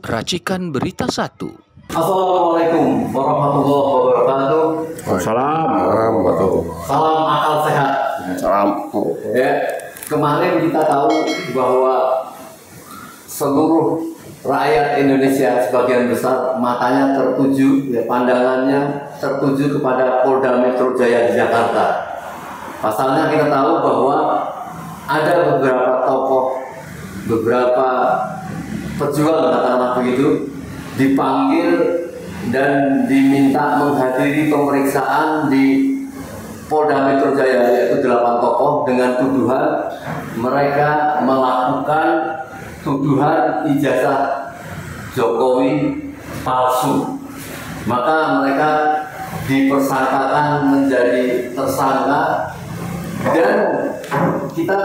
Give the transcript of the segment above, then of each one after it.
Racikan Berita 1. Assalamualaikum warahmatullahi wabarakatuh. Salam. Salam akal sehat. Salam. Ya, kemarin kita tahu bahwa seluruh rakyat Indonesia sebagian besar matanya tertuju, pandangannya tertuju kepada Polda Metro Jaya di Jakarta. Pasalnya kita tahu bahwa ada beberapa tokoh, beberapa pejuang katakanlah begitu dipanggil dan diminta menghadiri pemeriksaan di Polda Metro Jaya, yaitu 8 tokoh dengan tuduhan mereka melakukan tuduhan ijazah Jokowi palsu. Maka mereka dipersangkakan menjadi tersangka, dan kita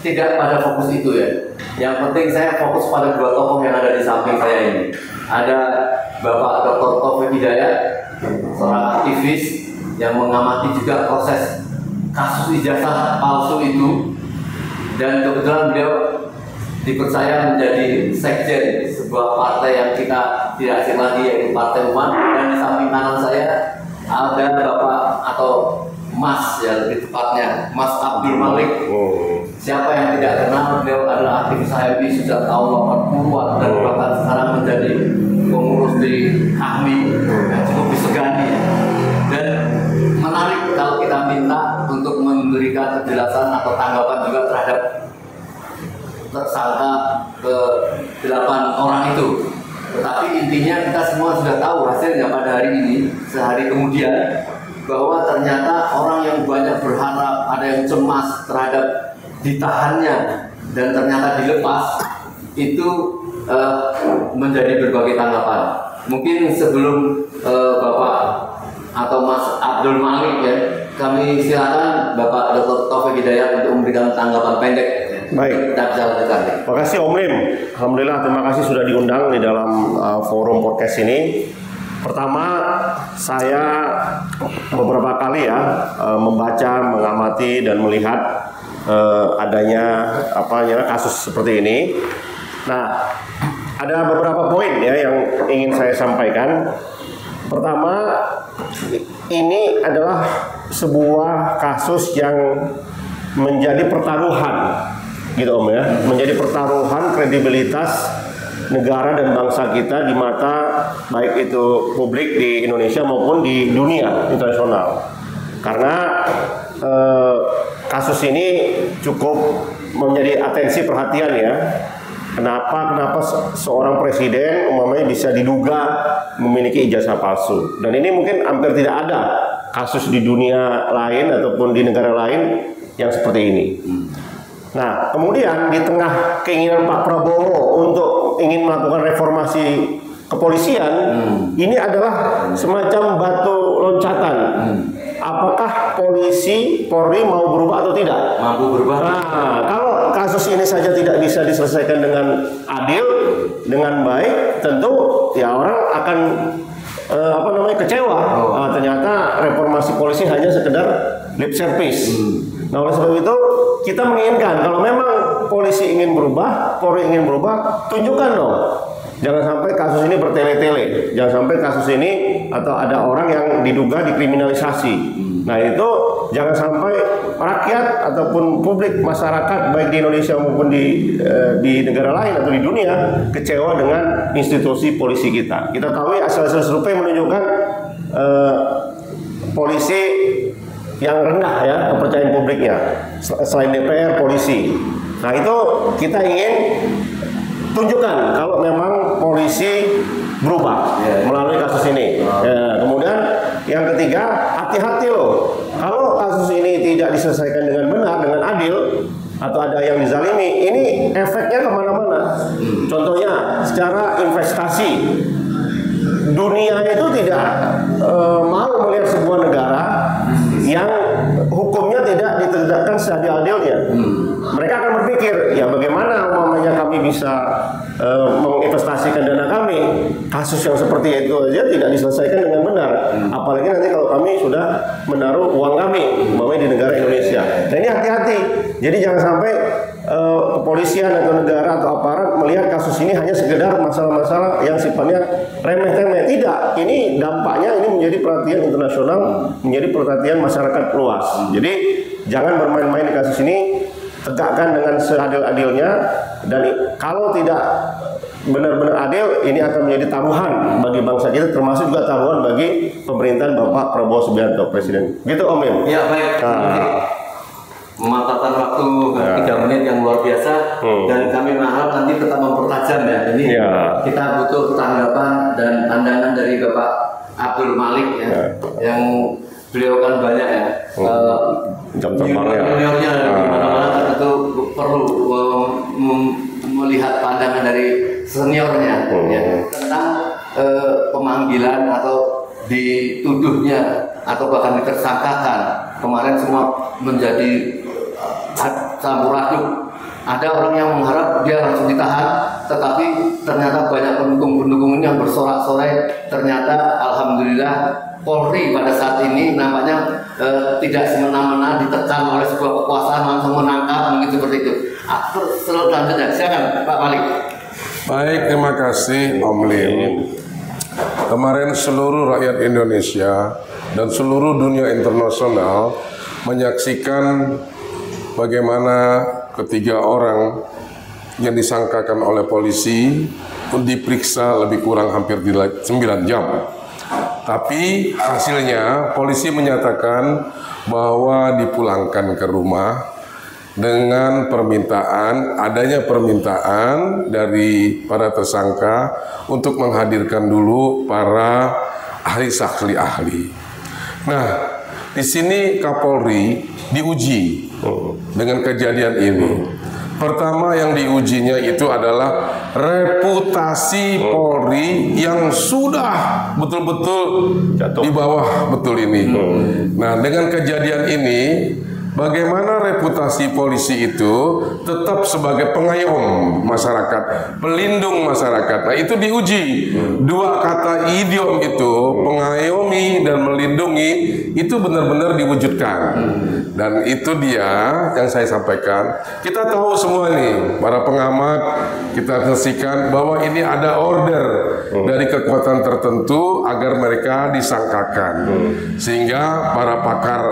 tidak pada fokus itu ya. Yang penting saya fokus pada 2 tokoh yang ada di samping saya ini. Ada Bapak Dr. Taufik Hidayat, seorang aktivis yang mengamati juga proses kasus ijazah palsu itu, dan kebetulan beliau dipercaya menjadi sekjen sebuah partai yang kita tidak asing lagi, yaitu Partai Umat. Dan di samping kanan saya ada Bapak atau Mas, ya lebih tepatnya Mas Abdul Malik. Siapa yang tidak kenal, beliau adalah aktivis HMI sejak tahun 80-an dan bahkan sekarang menjadi pengurus di KAHMI yang cukup disegani. Dan menarik kalau kita minta untuk memberikan kejelasan atau tanggapan juga terhadap tersangka ke-8 orang itu. Tetapi intinya kita semua sudah tahu hasilnya pada hari ini, sehari kemudian, bahwa ternyata orang yang banyak berharap, ada yang cemas terhadap ditahannya dan ternyata dilepas, itu menjadi berbagai tanggapan. Mungkin sebelum Bapak atau Mas Abdul Malik ya, kami silakan Bapak Dr. Taufik Hidayat untuk memberikan tanggapan pendek. Baik. Terima kasih Om Lim. Alhamdulillah, terima kasih sudah diundang di dalam forum podcast ini. Pertama, saya beberapa kali membaca, mengamati dan melihat adanya kasus seperti ini. Nah, ada beberapa poin ya yang ingin saya sampaikan. Pertama, ini adalah sebuah kasus yang menjadi pertaruhan, gitu Om ya, menjadi pertaruhan kredibilitas negara dan bangsa kita di mata baik itu publik di Indonesia maupun di dunia internasional. Karena kasus ini cukup menjadi atensi perhatian ya. Kenapa seorang presiden umpamanya bisa diduga memiliki ijazah palsu, dan ini mungkin hampir tidak ada kasus di dunia lain ataupun di negara lain yang seperti ini. Nah, kemudian di tengah keinginan Pak Prabowo untuk ingin melakukan reformasi kepolisian, ini adalah semacam batu loncatan. Apakah Polri mau berubah atau tidak? Mampu berubah. Nah, kalau kasus ini saja tidak bisa diselesaikan dengan adil, dengan baik, tentu ya orang akan kecewa. Ternyata reformasi polisi hanya sekedar lip service. Nah, oleh sebab itu kita menginginkan kalau memang polisi ingin berubah, Polri ingin berubah, tunjukkan dong. Jangan sampai kasus ini bertele-tele. Jangan sampai kasus ini atau ada orang yang diduga dikriminalisasi. Nah, itu jangan sampai rakyat ataupun publik masyarakat baik di Indonesia maupun di negara lain atau di dunia kecewa dengan institusi polisi kita. Kita tahu hasil survei menunjukkan polisi yang rendah ya kepercayaan publiknya, selain DPR, polisi. Nah, itu kita ingin tunjukkan kalau memang polisi berubah melalui kasus ini. Kemudian yang ketiga, hati-hati loh, kalau kasus ini tidak diselesaikan dengan benar, dengan adil, atau ada yang dizalimi, ini efeknya kemana-mana. Contohnya secara investasi, dunia itu tidak mau melihat sebuah negara yang hukumnya tidak ditegakkan seadil-adilnya. Mereka akan berpikir, ya bagaimana umpamanya kami bisa menginvestasikan dana kami, kasus yang seperti itu aja tidak diselesaikan dengan benar. Apalagi nanti kalau kami sudah menaruh uang kami umpamanya di negara Indonesia. Nah, ini hati-hati. Jadi jangan sampai kepolisian atau negara atau aparat melihat kasus ini hanya sekedar masalah-masalah yang sifatnya remeh-temeh. Tidak, ini dampaknya ini menjadi perhatian internasional, menjadi perhatian masyarakat luas. Jadi jangan bermain-main di kasus ini, tegakkan dengan seadil-adilnya, dan kalau tidak benar-benar adil, ini akan menjadi taruhan bagi bangsa kita, termasuk juga taruhan bagi pemerintahan Bapak Prabowo Subianto, Presiden. Gitu Om Lim. Ya, baik. Memanfaatkan waktu 3 menit yang luar biasa, dan kami berharap nanti tetap mempertajam ya. Ini kita butuh tanggapan dan pandangan dari Bapak Abdul Malik ya, yang beliau kan banyak ya, juniornya di mana-mana tentu perlu melihat pandangan dari seniornya ya, tentang pemanggilan atau dituduhnya atau bahkan ditersangkakan. Kemarin semua menjadi campur aduk. Ada orang yang mengharap dia langsung ditahan, tetapi ternyata banyak pendukung-pendukung ini yang bersorak-sorai. Ternyata alhamdulillah Polri pada saat ini nampaknya tidak semena-mena ditekan oleh sebuah kekuasaan langsung menangkap, mungkin seperti itu. Selanjutnya silakan Pak Malik. Baik, terima kasih Om Lim. Kemarin seluruh rakyat Indonesia dan seluruh dunia internasional menyaksikan bagaimana ketiga orang yang disangkakan oleh polisi diperiksa lebih kurang hampir 9 jam. Tapi hasilnya polisi menyatakan bahwa dipulangkan ke rumah dengan adanya permintaan dari para tersangka untuk menghadirkan dulu para ahli. Nah, di sini Kapolri diuji dengan kejadian ini. Pertama yang diujinya itu adalah reputasi Polri yang sudah betul-betul di bawah betul ini. Nah, dengan kejadian ini, bagaimana reputasi polisi itu tetap sebagai pengayom masyarakat, pelindung masyarakat. Nah, itu diuji. Dua kata idiom itu, pengayomi dan melindungi, itu benar-benar diwujudkan. Dan itu dia yang saya sampaikan. Kita tahu semua nih, para pengamat, kita saksikan bahwa ini ada order dari kekuatan tertentu agar mereka disangkakan. Sehingga para pakar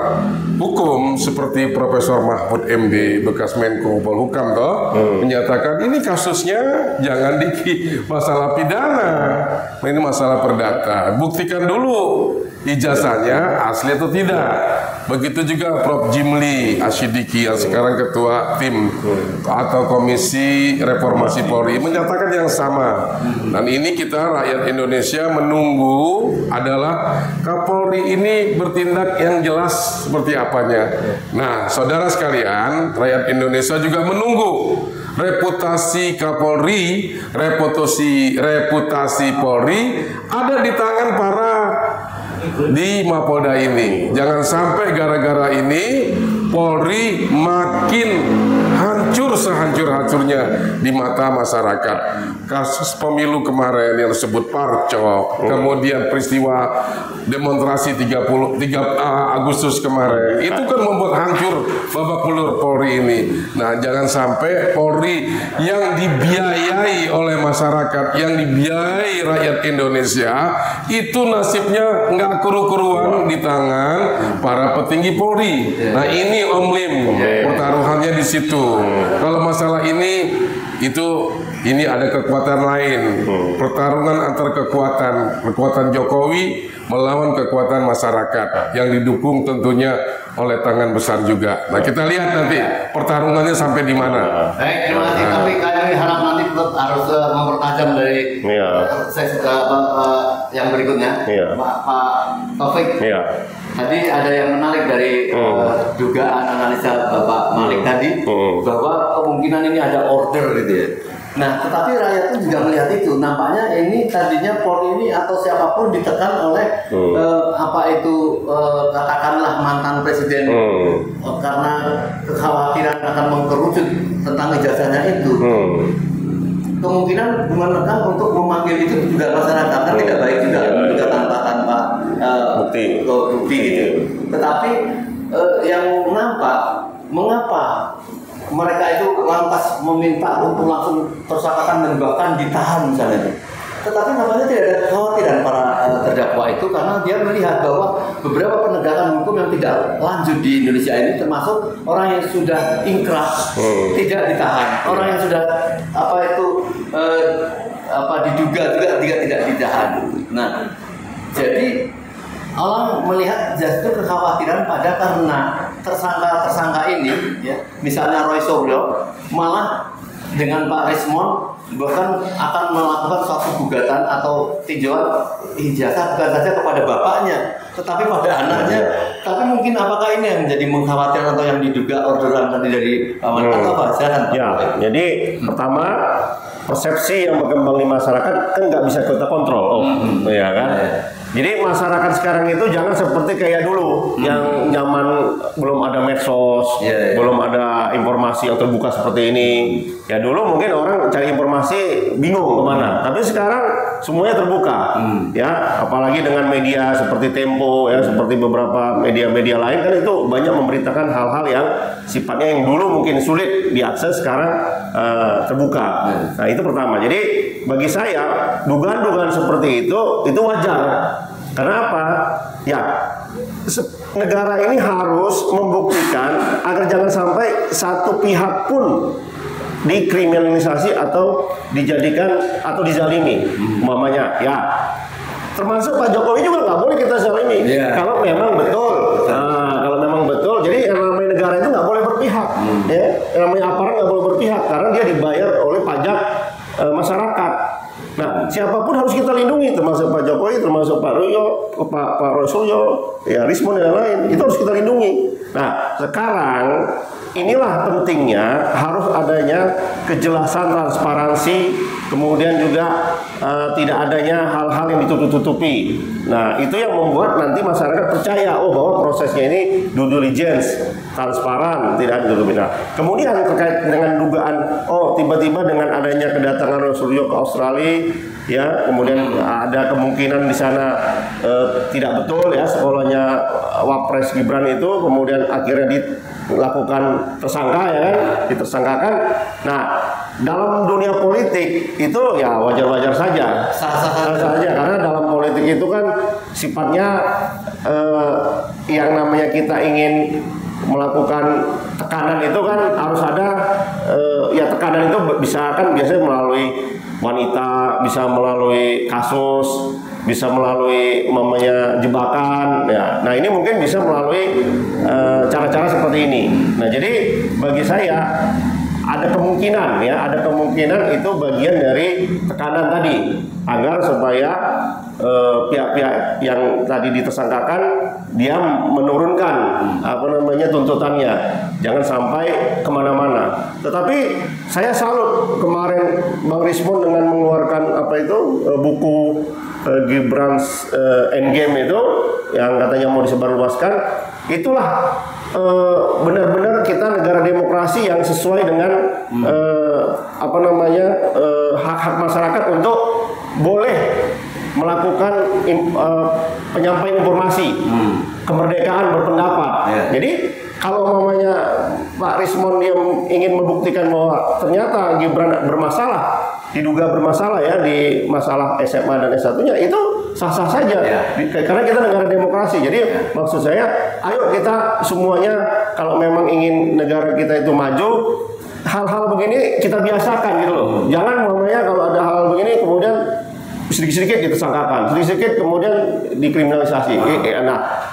hukum seperti Profesor Mahfud MD, bekas Menko Polhukam menyatakan ini kasusnya jangan di masalah pidana, ini masalah perdata. Buktikan dulu ijazahnya asli atau tidak. Begitu juga Prof. Jimli Asyidiki yang sekarang ketua tim atau Komisi Reformasi Polri menyatakan yang sama. Dan ini kita rakyat Indonesia menunggu adalah Kapolri ini bertindak yang jelas seperti apanya. Nah, saudara sekalian, rakyat Indonesia juga menunggu reputasi Kapolri, reputasi Polri ada di tangan para di Mapolda ini. Jangan sampai gara-gara ini Polri makin hancur sehancur-hancurnya di mata masyarakat. Kasus pemilu kemarin yang disebut Parcok, kemudian peristiwa demonstrasi 3 Agustus kemarin, itu kan membuat hancur babak belur Polri ini. Nah, jangan sampai Polri yang dibiayai oleh masyarakat, yang dibiayai rakyat Indonesia, itu nasibnya nggak keru-keruan di tangan para petinggi Polri. Nah, ini Om Lim, pertaruhannya di situ. Kalau masalah ini ada kekuatan lain, pertarungan antar kekuatan Jokowi melawan kekuatan masyarakat yang didukung tentunya oleh tangan besar juga. Nah, kita lihat nanti pertarungannya sampai di mana. Baik, terima kasih. Tapi kami harap nanti tetap harus mempertajam dari yang berikutnya, Pak Taufik. Tadi ada yang menarik dari dugaan analisa Bapak Malik tadi, bahwa kemungkinan ini ada order gitu ya. Nah, tetapi rakyat pun juga melihat itu. Nampaknya ini tadinya Polri ini atau siapapun ditekan oleh katakanlah mantan presiden karena kekhawatiran akan mengkerucut tentang ijazahnya itu. Kemungkinan menekan untuk memanggil itu juga masyarakat, kan tidak baik juga tanpa bukti gitu. Tetapi yang nampak, mengapa mereka itu lantas lantas meminta untuk langsung tersangkakan dan bahkan ditahan misalnya. Tetapi namanya tidak ada kekhawatiran para terdakwa itu karena dia melihat bahwa beberapa penegakan hukum yang tidak lanjut di Indonesia ini termasuk orang yang sudah ingkrah tidak ditahan, orang yang sudah diduga juga tidak ditahan. Nah, jadi orang melihat justru kekhawatiran pada karena tersangka ini, ya, misalnya Roy Suryo, malah dengan Pak Rismond bahkan akan melakukan suatu gugatan atau tinjauan ijazah bukan saja kepada bapaknya, tetapi pada anaknya. Tapi mungkin apakah ini yang menjadi mengkhawatirkan atau yang diduga orderan tadi dari Pak Malik atau apa? Silakan, Pak. Ya, jadi pertama persepsi yang berkembang di masyarakat kan nggak bisa kita kontrol, ya kan? Jadi masyarakat sekarang itu jangan seperti kayak dulu yang zaman belum ada medsos, belum ada informasi yang terbuka seperti ini. Ya dulu mungkin orang cari informasi bingung kemana, tapi sekarang semuanya terbuka, ya. Apalagi dengan media seperti Tempo, ya, seperti beberapa media-media lain kan itu banyak memberitakan hal-hal yang sifatnya yang dulu mungkin sulit diakses, sekarang terbuka. Nah itu pertama. Jadi bagi saya dugaan-dugaan seperti itu wajar. Karena apa? Ya, negara ini harus membuktikan agar jangan sampai satu pihak pun dikriminalisasi atau dijadikan atau dizalimi. Umpamanya, ya, termasuk Pak Jokowi juga nggak boleh kita zalimi. Kalau memang betul, kalau memang betul, jadi yang namanya negara itu nggak boleh berpihak. Ya, yang namanya aparat nggak boleh berpihak karena dia dibayar oleh pajak masyarakat. Nah, siapapun harus kita lindungi, termasuk Pak Jokowi, termasuk Pak Royo, Pak Roy Suryo, ya Rismond dan lain, itu harus kita lindungi. Nah, sekarang inilah pentingnya harus adanya kejelasan, transparansi, kemudian juga tidak adanya hal-hal yang ditutup-tutupi. Nah, itu yang membuat nanti masyarakat percaya, bahwa prosesnya ini due diligence, transparan, tidak ditutupi. Nah, kemudian terkait dengan dugaan, tiba-tiba dengan adanya kedatangan Roy Suryo ke Australia, ya, kemudian ada kemungkinan di sana tidak betul, ya, sekolahnya Wapres Gibran itu, kemudian akhirnya dilakukan tersangka, ya kan, ditersangkakan. Nah, dalam dunia politik itu ya wajar-wajar saja, sah-sah saja, karena dalam politik itu kan sifatnya yang namanya kita ingin melakukan tekanan itu kan harus ada, ya tekanan itu bisa kan biasanya melalui wanita, bisa melalui kasus, bisa melalui jebakan, ya. Nah ini mungkin bisa melalui cara-cara seperti ini. Nah jadi bagi saya ada kemungkinan, ya, ada kemungkinan itu bagian dari tekanan tadi agar supaya pihak-pihak yang tadi ditersangkakan dia menurunkan tuntutannya, jangan sampai kemana-mana. Tetapi saya salut kemarin Bang Rismond dengan mengeluarkan buku Gibran's Endgame itu yang katanya mau disebarluaskan. Itulah benar-benar kita negara demokrasi yang sesuai dengan hak-hak masyarakat untuk boleh melakukan penyampaian informasi, kemerdekaan berpendapat. Jadi kalau mamanya Pak Rismond dia ingin membuktikan bahwa ternyata Gibran bermasalah, diduga bermasalah, ya, di masalah SMA dan S1-nya, itu sah-sah saja, karena kita negara demokrasi. Jadi maksud saya, ayo kita semuanya kalau memang ingin negara kita itu maju, hal-hal begini kita biasakan gitu loh. Jangan mamanya kalau ada hal begini kemudian sedikit-sedikit ditersangkakan, sedikit-sedikit kemudian dikriminalisasi. Nah,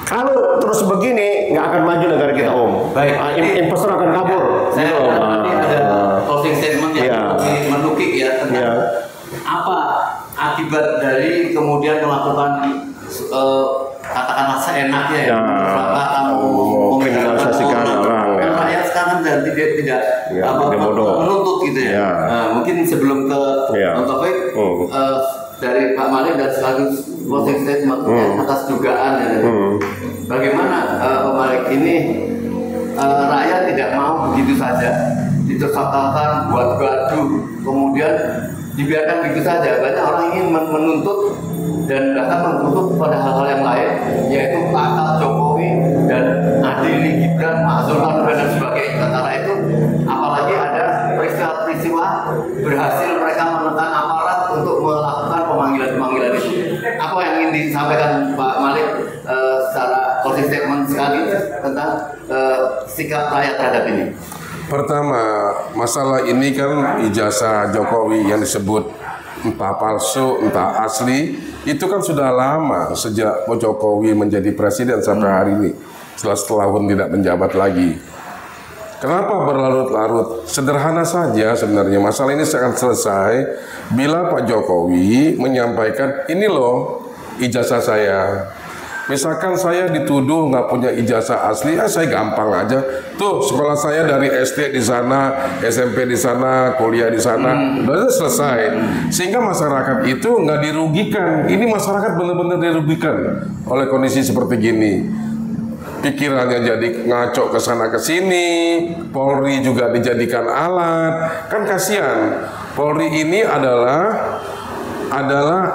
kalau terus begini nggak akan maju negara kita, Om. Baik. Investor akan kabur. Saya nanti ada closing statement yang menukik, ya, tentang apa akibat dari kemudian melakukan katakanlah seenaknya, ya, mengkriminalisasikan orang. Rakyat sekarang dan tidak menuntut gitu, ya. Nah, mungkin sebelum ke Taufik, dari Pak Malik dan sekaligus closing statement atas dugaan, ya. Bagaimana Pak Malik ini rakyat tidak mau begitu saja ditersangkakan, buat gaduh, kemudian dibiarkan begitu saja. Banyak orang ingin menuntut dan bahkan menuntut pada hal-hal yang lain, yaitu Pak Jokowi dan adili Gibran, Pak Zulkifli dan sebagainya. Karena itu apalagi ada berhasil mereka menekan aparat untuk melakukan pemanggilan-pemanggilan itu. Apa yang ingin disampaikan Pak Malik secara closing statement sekali tentang sikap rakyat terhadap ini? Pertama, masalah ini kan ijazah Jokowi yang disebut entah palsu, entah asli, itu kan sudah lama sejak Jokowi menjadi presiden sampai hari ini. Setelah setahun tidak menjabat lagi. Kenapa berlarut-larut? Sederhana saja sebenarnya. Masalah ini akan selesai bila Pak Jokowi menyampaikan, ini loh ijazah saya. Misalkan saya dituduh nggak punya ijazah asli, saya gampang aja. Tuh sekolah saya dari SD di sana, SMP di sana, kuliah di sana, udah selesai. Sehingga masyarakat itu nggak dirugikan. Ini masyarakat benar-benar dirugikan oleh kondisi seperti gini. Pikirannya jadi ngaco ke sana ke sini, Polri juga dijadikan alat, kan kasihan. Polri ini adalah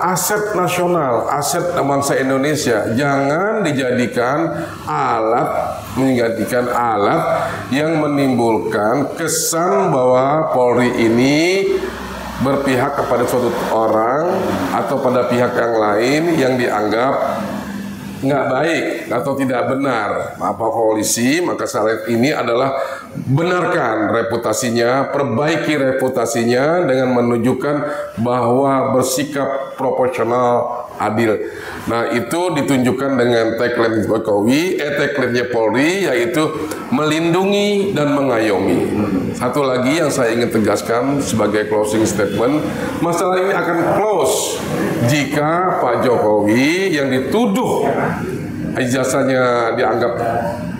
aset nasional, aset bangsa Indonesia. Jangan dijadikan alat yang menimbulkan kesan bahwa Polri ini berpihak kepada suatu orang atau pada pihak yang lain yang dianggap nggak baik atau tidak benar. Apa polisi, maka saat ini adalah benarkan reputasinya, perbaiki reputasinya dengan menunjukkan bahwa bersikap proporsional, adil. Nah, itu ditunjukkan dengan tagline Jokowi, tagline-nya Polri, yaitu melindungi dan mengayomi. Satu lagi yang saya ingin tegaskan sebagai closing statement, masalah ini akan close jika Pak Jokowi yang dituduh ijazahnya dianggap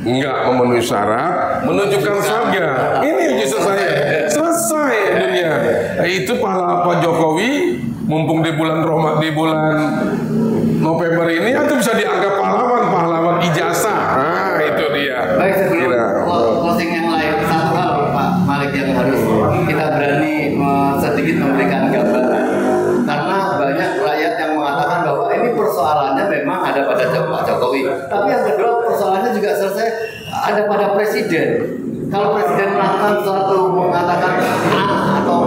nggak memenuhi syarat, menunjukkan saja ini ijazah saya, selesai dunia. Itu pahala Pak Jokowi, mumpung di bulan November ini, itu bisa dianggap pahlawan ijazah. Nah, itu dia. Baik, sebelum closing yang lain, satu hal Pak Malik yang harus kita berani sedikit memberikan gambaran, karena banyak rakyat yang mengatakan bahwa ini persoalannya memang ada pada Pak Jokowi, tapi yang kedua persoalannya juga selesai ada pada presiden. Kalau presiden melakukan sesuatu, mengatakan atau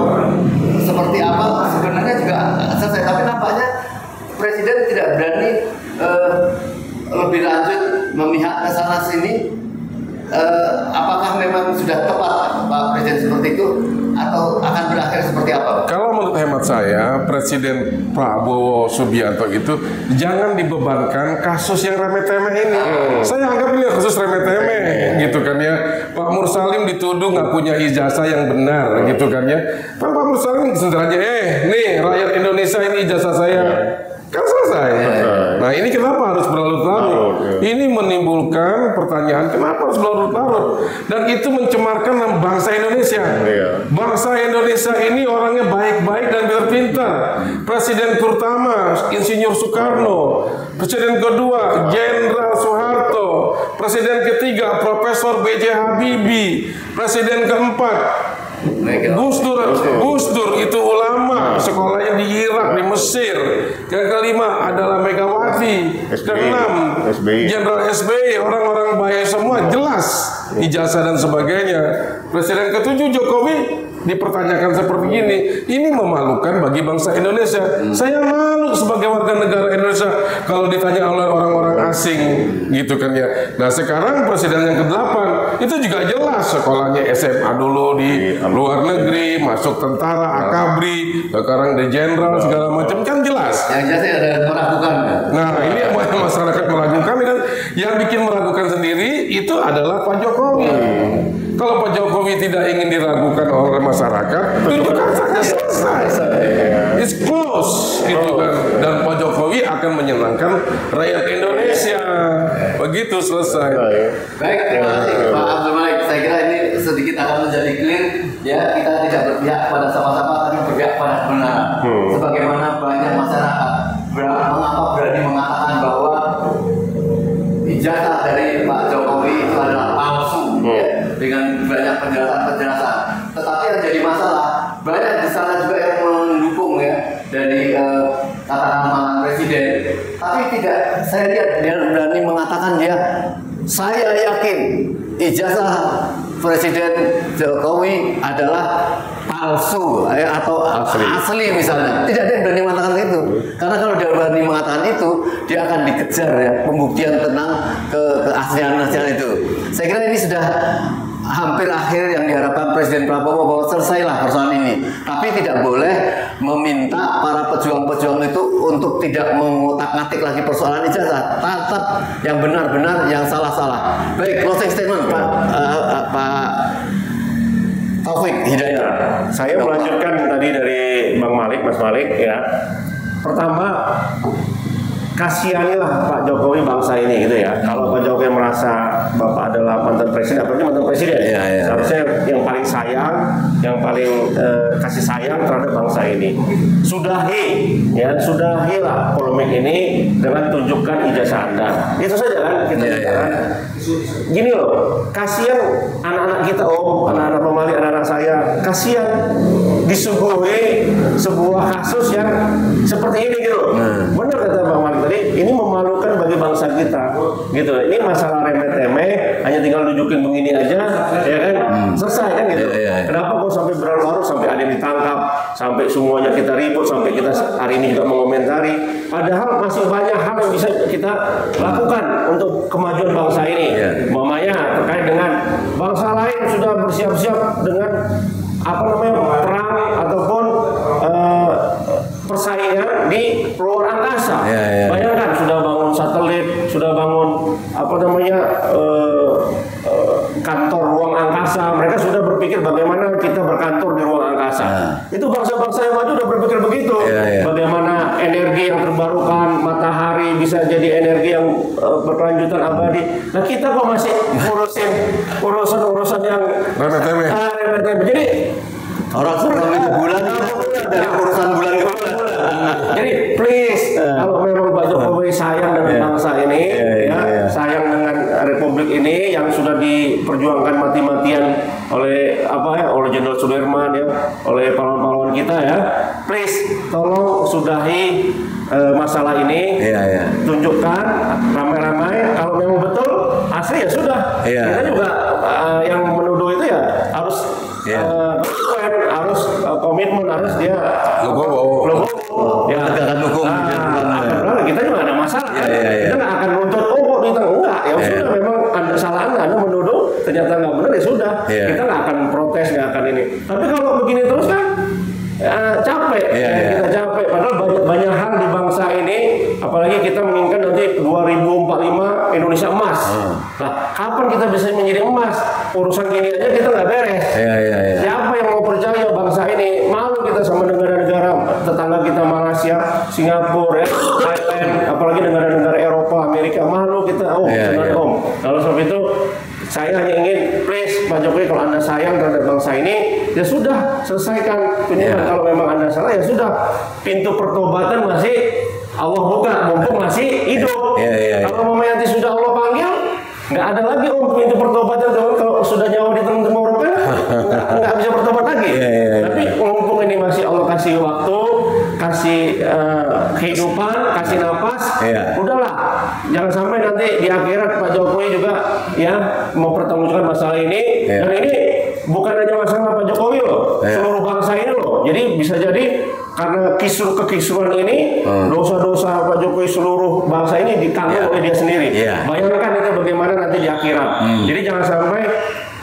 seperti apa, sebenarnya juga selesai. Tapi nampaknya presiden tidak berani lebih lanjut memihak ke sana sini. Apakah memang sudah tepat Pak Presiden seperti itu atau akan berakhir seperti apa? Kalau menurut hemat saya, Presiden Prabowo Subianto itu jangan dibebankan kasus yang remeh-temeh ini. Saya anggap ini kasus remeh-temeh, gitu kan ya. Pak Mursalim dituduh nggak punya ijazah yang benar, gitu kan ya. Pak Mursalim sebenarnya, nih rakyat Indonesia ini ijazah saya. Kan selesai. Nah, ini kenapa harus berlarut-larut? Ini menimbulkan pertanyaan kenapa harus berlarut-larut, dan itu mencemarkan bangsa Indonesia. Bangsa Indonesia ini orangnya baik-baik dan pintar-pintar. Presiden pertama Insinyur Soekarno, presiden kedua Jenderal Soeharto, presiden ketiga Profesor B.J. Habibie, presiden keempat Gus Dur itu ulama, sekolahnya di Irak, di Mesir. Yang kelima adalah Megawati. Keenam Jenderal SBY, orang-orang baik semua, jelas ijazah dan sebagainya. Presiden ketujuh Jokowi dipertanyakan seperti ini memalukan bagi bangsa Indonesia. Saya malu sebagai warga negara Indonesia kalau ditanya oleh orang-orang asing, gitu kan ya. Nah, sekarang presiden yang ke-8 itu juga jelas sekolahnya SMA dulu di luar negeri, masuk tentara, akabri, sekarang di jenderal segala macam, kan jelas. Yang jelas ada meragukan. Nah, ini masyarakat meragukan kan, yang bikin meragukan sendiri itu adalah Pak Jokowi. Kalau Pak Jokowi tidak ingin diragukan oleh masyarakat, tunjukkan saja, selesai. It's close, gitu kan. Dan Pak Jokowi akan menyenangkan rakyat Indonesia. Begitu selesai. Baik, terima kasih Pak Abdul Malik. Saya kira ini sedikit akan menjadi clear. Ya, kita tidak berpihak pada sama-sama, tapi berpihak pada kebenaran. Sebagaimana banyak masyarakat mengapa berani mengatakan bahwa ijazah dari Pak Jokowi itu adalah palsu, ya, dengan banyak penjelasan. Tetapi yang jadi masalah, banyak di sana juga yang mendukung ya dari katakanlah presiden. Tapi tidak, saya lihat dia berani mengatakan saya yakin ijazah Presiden Jokowi adalah palsu atau asli misalnya. Tidak ada yang berani mengatakan itu. Karena kalau dia berani mengatakan itu, dia akan dikejar ya pembuktian tentang keaslian itu. Saya kira ini sudah hampir akhir yang diharapkan Presiden Prabowo bahwa selesailah persoalan ini. Tapi tidak boleh meminta para pejuang-pejuang itu untuk tidak mengotak-atik lagi persoalan ijazah. Tetap yang benar-benar, yang salah-salah. Baik, closing statement Pak Taufik Hidayat. Saya melanjutkan tadi dari Bang Malik, Mas Malik ya. Pertama, kasihanilah Pak Jokowi bangsa ini gitu ya. Kalau Pak Jokowi merasa Bapak adalah mantan presiden, apalagi mantan presiden, seharusnya yang paling sayang, yang paling kasih sayang terhadap bangsa ini. Sudahilah polemik ini dengan tunjukkan ijazah Anda. Itu saja kan kita kan. Gini loh, kasihan anak-anak kita anak-anak pemali, anak-anak saya, kasihan disuguhi sebuah kasus yang seperti ini gitu loh. Benar kata Bang Malik tadi, ini memalukan bagi bangsa kita gitu. Ini masalah remeh-temeh, hanya tinggal nunjukin begini aja ya kan, selesai kan gitu. Kenapa kok sampai berlarut sampai ada yang ditangkap, sampai semuanya kita ribut, sampai kita hari ini juga mengomentari, padahal masih banyak hal yang bisa kita lakukan untuk kemajuan bangsa ini. Mamanya terkait dengan bangsa lain sudah bersiap-siap dengan perang ataupun persaingan di luar angkasa. Bayangkan sudah bangun satelit, sudah bangun kantor ruang angkasa. Mereka sudah berpikir bagaimana kita berkantor di ruang angkasa. Itu bangsa-bangsa yang maju sudah berpikir begitu. Bagaimana energi yang terbarukan, matahari bisa jadi energi yang berkelanjutan abadi. Nah kita kok masih urusan yang remeh-temeh. Jadi orang bulan dari urusan bulan ke bulan. Jadi please, kalau memang Pak Jokowi sayang dengan bangsa ini, sayang dengan Republik ini yang sudah diperjuangkan mati-matian oleh oleh Jenderal Sudirman ya, oleh pahlawan-pahlawan kita ya, please tolong sudahi masalah ini, tunjukkan ramai-ramai. Kalau memang betul asli ya sudah. Kita juga yang menuduh itu ya harus harus komitmen, harus dia logo ya tegakkan hukum. Kita juga ada masalah. Kita nggak akan nuntut kok kita enggak ya sudah, memang ada salah Anda menuduh ternyata nggak benar ya sudah. Kita nggak akan protes, nggak akan ini. Tapi kalau begini terus kan capek. Kita capek. Padahal banyak hal di bangsa ini, apalagi kita menginginkan nanti 2045 Indonesia emas. Nah, kapan kita bisa menjadi emas? Urusan gini aja kita nggak beres. Siapa yang mau percaya bangsa ini? Malu kita sama negara-negara tetangga kita, Malaysia, Singapura, Thailand, apalagi negara-negara Eropa, Amerika, malu kita. Kalau sebab itu saya hanya ingin please Pak Jokowi, kalau Anda sayang terhadap bangsa ini ya sudah selesaikan. Kalau memang Anda salah ya sudah, pintu pertobatan masih Allah buka, mumpung masih hidup. Kalau mau nanti sudah Allah panggil, nggak ada lagi pintu pertobatan. Kalau sudah nyawa di tenggorokan nggak bisa bertobat lagi. Tapi mumpung ini masih Allah kasih waktu, kasih kehidupan, kasih napas, udahlah, jangan sampai nanti di akhirat Pak Jokowi juga ya mempertanggungjawabkan masalah ini. Dan ini bukan hanya masalah Pak Jokowi loh, seluruh bangsa ini loh. Jadi bisa jadi karena kekisruhan ini, dosa-dosa Pak Jokowi seluruh bangsa ini ditanggung oleh dia sendiri. Bayangkan itu bagaimana nanti di akhirat. Jadi jangan sampai,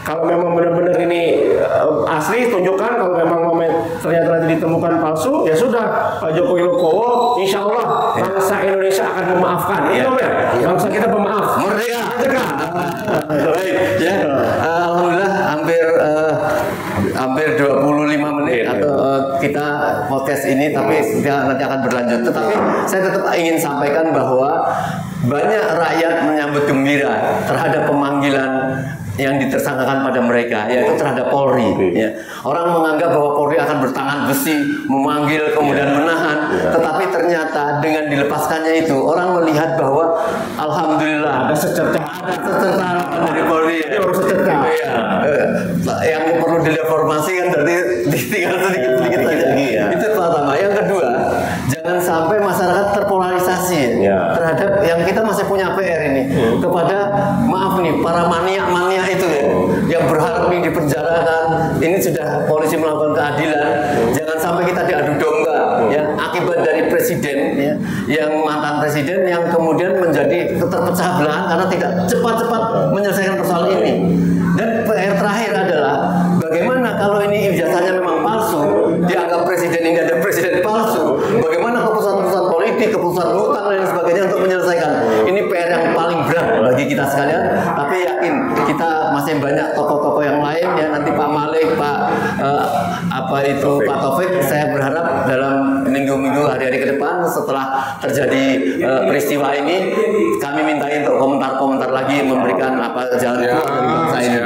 kalau memang benar-benar ini asli, tunjukkan. Kalau memang ternyata nanti ditemukan palsu, ya sudah, Pak Jokowi Lokowo, insya Allah bangsa Indonesia akan memaafkan. Bangsa kita pemaaf. Merdeka. Alhamdulillah hampir 25 menit atau kita podcast ini, tapi nanti akan berlanjut. Tetapi saya tetap ingin sampaikan bahwa banyak rakyat menyambut gembira terhadap pemanggilan yang ditersangkakan pada mereka, yaitu terhadap Polri. Orang menganggap bahwa Polri akan bertangan besi, memanggil kemudian menahan, tetapi ternyata dengan dilepaskannya itu, orang melihat bahwa alhamdulillah ada secercah dari Polri. Harus secercah. Yang perlu direformasi kan berarti tinggal sedikit-sedikit lagi. Itu pertama. Yang kedua, jangan sampai masyarakat terpolarisasi terhadap yang kita masih punya PR ini kepada, maaf nih, para mania-mania itu yang berharap di penjara mengatakan ini sudah polisi melakukan keadilan, jangan sampai kita diadu domba ya akibat dari presiden ya, yang mantan presiden yang kemudian menjadi terpecah belahan karena tidak cepat-cepat menyelesaikan persoalan ini. Dan PR terakhir adalah bagaimana kalau ini ijazahnya memang palsu, dianggap presiden ini ada presiden palsu, bagaimana keputusan-keputusan politik, keputusan hutang dan sebagainya untuk menyelesaikan. Ini PR yang paling berat bagi kita sekalian, tapi yakin kita masih banyak tokoh-tokoh yang lain ya, nanti Pak Malik, Pak Pak Taufik, saya berharap dalam minggu-minggu hari-hari ke depan setelah terjadi peristiwa ini kami mintai untuk komentar-komentar lagi, memberikan jalan keluar dari bangsa ini.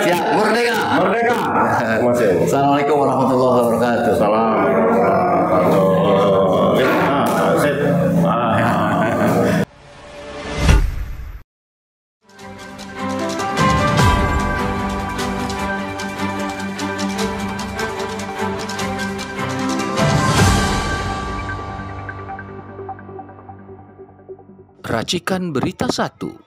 Siap. Merdeka. Assalamualaikum warahmatullahi wabarakatuh. Salam. Racikan Berita 1